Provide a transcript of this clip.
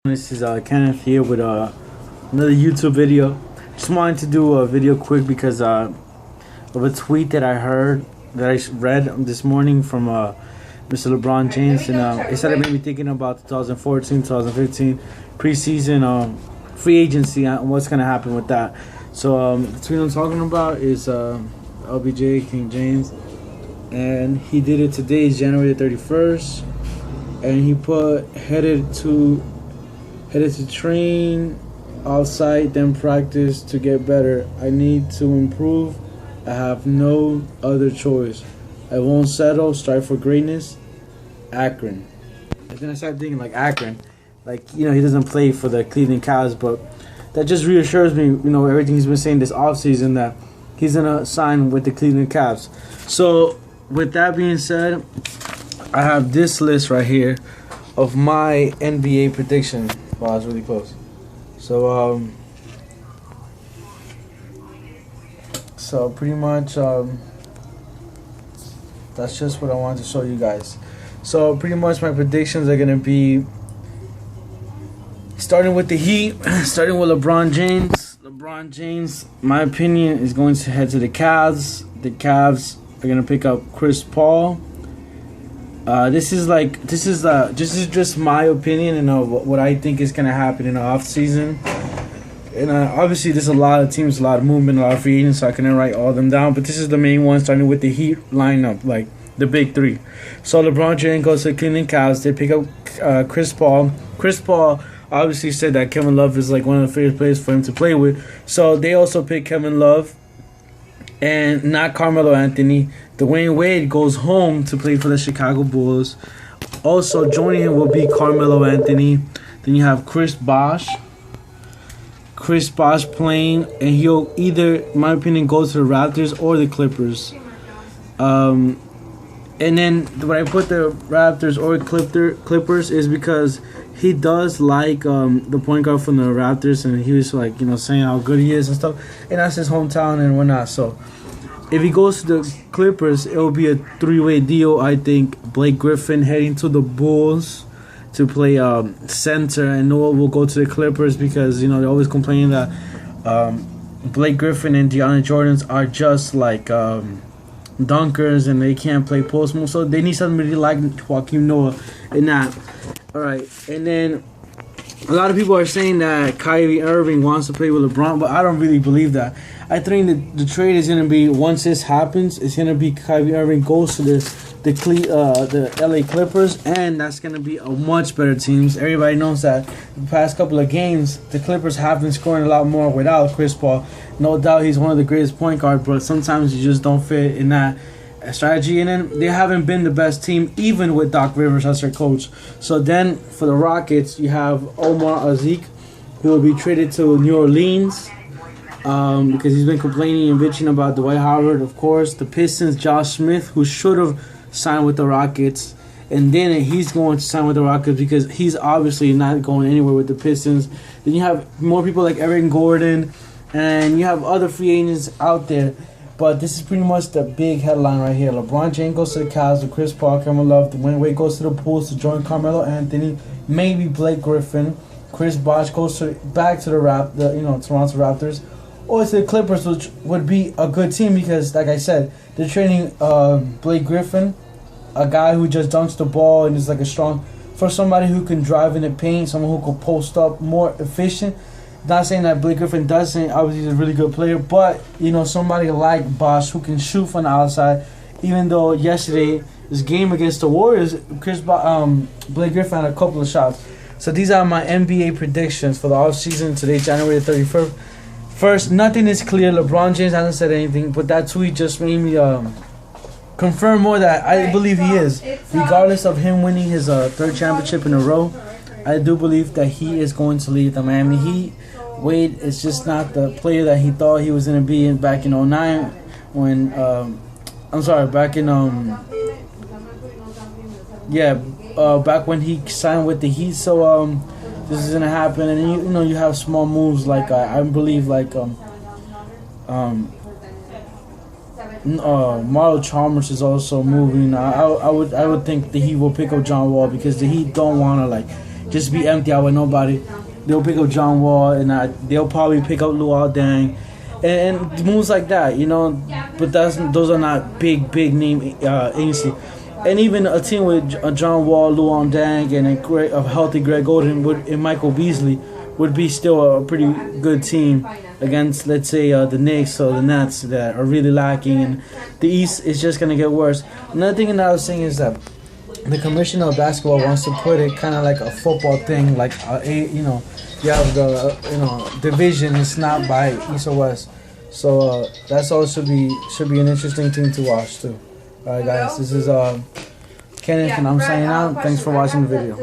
This is Kenneth here with another YouTube video. Just wanted to do a video quick because of a tweet that I heard, that I read this morning from Mr. Lebron James, and it started made me thinking about 2014, 2015 preseason free agency and what's gonna happen with that. So the tweet I'm talking about is LBJ King James, and he did it today, January 31st, and he put headed to train outside, then practice to get better. I need to improve. I have no other choice. I won't settle. Strive for greatness. Akron. And then I started thinking, like, Akron, like, he doesn't play for the Cleveland Cavs, but that just reassures me, everything he's been saying this offseason, that he's gonna sign with the Cleveland Cavs. So with that being said, I have this list right here of my NBA prediction. Wow, it's really close. So pretty much that's just what I wanted to show you guys. So pretty much my predictions are gonna be starting with the Heat, starting with LeBron James. LeBron James, my opinion, is going to head to the Cavs. The Cavs are gonna pick up Chris Paul. This is just my opinion and what I think is gonna happen in the off season. And obviously, there's a lot of teams, a lot of movement, a lot of free agents, so I couldn't write all of them down. But this is the main one, starting with the Heat lineup, like the big three. So LeBron James goes to the Cleveland Cavs. They pick up Chris Paul. Chris Paul obviously said that Kevin Love is like one of the favorite players for him to play with. So they also pick Kevin Love and not Carmelo Anthony. Dwayne Wade goes home to play for the Chicago Bulls. Also joining him will be Carmelo Anthony. Then you have Chris Bosh. Chris Bosh playing, and he'll either, in my opinion, go to the Raptors or the Clippers. And then when I put the Raptors or Clippers is because he does like the point guard from the Raptors, and he was like, saying how good he is and stuff. And that's his hometown and whatnot. So if he goes to the Clippers, it will be a three-way deal. I think Blake Griffin heading to the Bulls to play center, and Noah will go to the Clippers because they're always complaining that Blake Griffin and DeAndre Jordan are just like dunkers and they can't play post move, so they need somebody like Joakim Noah in that. All right, and then a lot of people are saying that Kyrie Irving wants to play with LeBron, but I don't really believe that. I think the trade is going to be, once this happens, it's going to be Kyrie Irving goes to the LA Clippers, and that's going to be a much better team. Everybody knows that the past couple of games, the Clippers have been scoring a lot more without Chris Paul. No doubt he's one of the greatest point guards, but sometimes you just don't fit in that strategy. And then they haven't been the best team, even with Doc Rivers as their coach. So then for the Rockets, you have Omar Azik, who will be traded to New Orleans. Because he's been complaining and bitching about Dwight Howard, of course. The Pistons, Josh Smith, who should have signed with the Rockets, and then he's going to sign with the Rockets because he's obviously not going anywhere with the Pistons. Then you have more people like Aaron Gordon, and you have other free agents out there. But this is pretty much the big headline right here. LeBron James goes to the Cavs with Chris Paul, Kevin Love. Dwayne Wade goes to the Bulls to join Carmelo Anthony, maybe Blake Griffin. Chris Bosh goes back to the Toronto Raptors. Or to the Clippers, which would be a good team because, like I said, they're training Blake Griffin, a guy who just dunks the ball and is like for somebody who can drive in the paint, someone who can post up, more efficient. Not saying that Blake Griffin doesn't, obviously he's a really good player, but, somebody like Bosh who can shoot from the outside, even though yesterday, this game against the Warriors, Blake Griffin had a couple of shots. So these are my NBA predictions for the offseason. Today, January 31st. First, nothing is clear. LeBron James hasn't said anything, but that tweet just made me confirm more that I believe he is. Regardless of him winning his third championship in a row, I do believe that he is going to lead the Miami Heat. Wade is just not the player that he thought he was going to be back in 2009 when, back when he signed with the Heat. So, this is gonna happen, and you have small moves like I believe like Mario Chalmers is also moving. I would think the Heat will pick up John Wall because the Heat don't want to just be empty out with nobody. They'll pick up John Wall, and they'll probably pick up Luol Deng, and moves like that, you know. But those are not big name agency. And even a team with John Wall, Luol Deng, and a healthy Greg Oden and Michael Beasley would be still a pretty good team against, let's say, the Knicks or the Nets that are really lacking, and the East is just gonna get worse. Another thing that I was saying is that the commissioner of basketball wants to put it kind of like a football thing, like you have the division. It's not by East or West, so that's also should be an interesting thing to watch too. All right, guys, this is Kenneth, and I'm signing out. Thanks for watching the video.